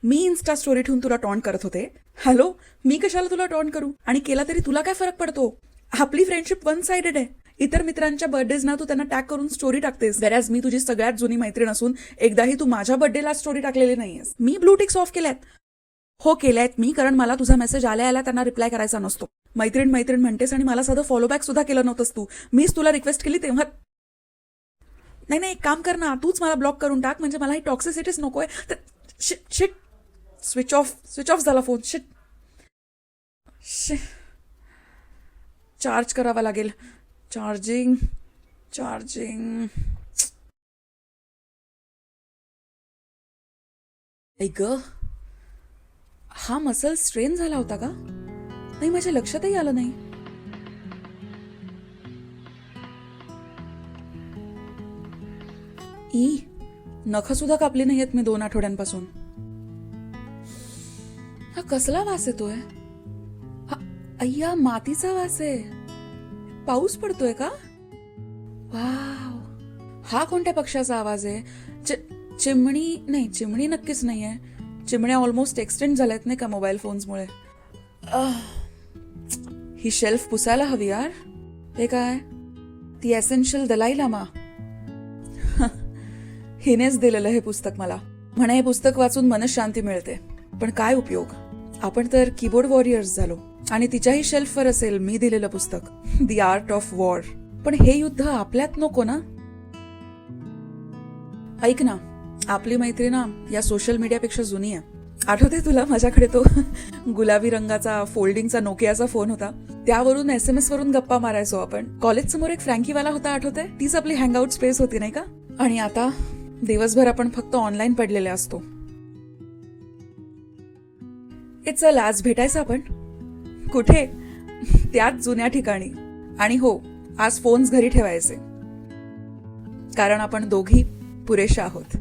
मी Insta story ठेवून तुला taunt करत होते. हॅलो, मी कशाला तुला टॉन्ट करू? आणि केला तरी तुला काय फरक पडतो? आपली फ्रेंडशिप वन साइडेड आहे. इतर मित्रांच्या बर्थडेज ना तू त्यांना टॅग करून स्टोरी टाकतेस, व्हेअरॅज मी तुझी सगळ्यात जुनी मैत्रीण असून एकदाही तू माझ्या बर्थडेला स्टोरी टाकलेली नाहीयेस. मी ब्लू टिक्स ऑफ केल्यात. हो केल्यात मी, कारण मला तुझा मेसेज आल्या त्यांना रिप्लाय करायचा नसतो. मैत्रीण मैत्रीण म्हणतेस आणि मला साधं फॉलोबॅक सुद्धा केलं नव्हतंस तू. मीच तुला रिक्वेस्ट केली तेव्हा. नाही, एक काम कर ना, तूच मला ब्लॉक करून टाक, म्हणजे मला ही टॉक्सिसिटीच नकोय. शिट, स्विच ऑफ झाला फोन. शिट, चार्ज करावा लागेल. चार्जिंग. ऐक, हा मसल स्ट्रेन झाला होता का? नाही, माझ्या लक्षातही आलं नाही. नखं सुद्धा कापली नाहीयेत मी 2 आठवड्यांपासून. हा कसला वास येतोय? अय्या, मातीचा वास आहे. पाऊस पडतोय का? वाव, हा कोणत्या पक्ष्याचा आवाज आहे? चिमणी? नाही, चिमणी नक्कीच नाहीये. चिमण्या ऑलमोस्ट एक्सटेंड झाल्यात नाही का मोबाईल फोन्समुळे. ही शेल्फ पुसायला हवी यार. हे काय? ती एसेन्शियल दलाई लामा. हिनेच दिलेलं हे पुस्तक मला. म्हणे हे पुस्तक वाचून मनशांती मिळते. पण काय उपयोग, आपण तर कीबोर्ड वॉरियर्स झालो. आणि तिच्याही शेल्फवर असेल मी दिलेलं पुस्तक, द आर्ट ऑफ वॉर. पण हे युद्ध आपल्यात नको ना. ऐक ना, आपली मैत्री ना या सोशल मीडियापेक्षा जुनी आहे. आठवते तुला माझ्याकडे तो गुलाबी रंगाचा फोल्डिंगचा नोकियाचा फोन होता, त्यावरून SMS वरून गप्पा मारायचो आपण. कॉलेज समोर एक फ्रँकीवाला होता, आठवते? तीच आपली हँगआउट स्पेस होती नाही का? आणि आता दिवसभर आपण फक्त ऑनलाईन पडलेले असतो. चल आज भेटायचं आपण. कुठे? त्याच जुन्या ठिकाणी. आणि हो, आज फोन्स घरी ठेवायचे, कारण आपण दोघी पुरेशा आहोत.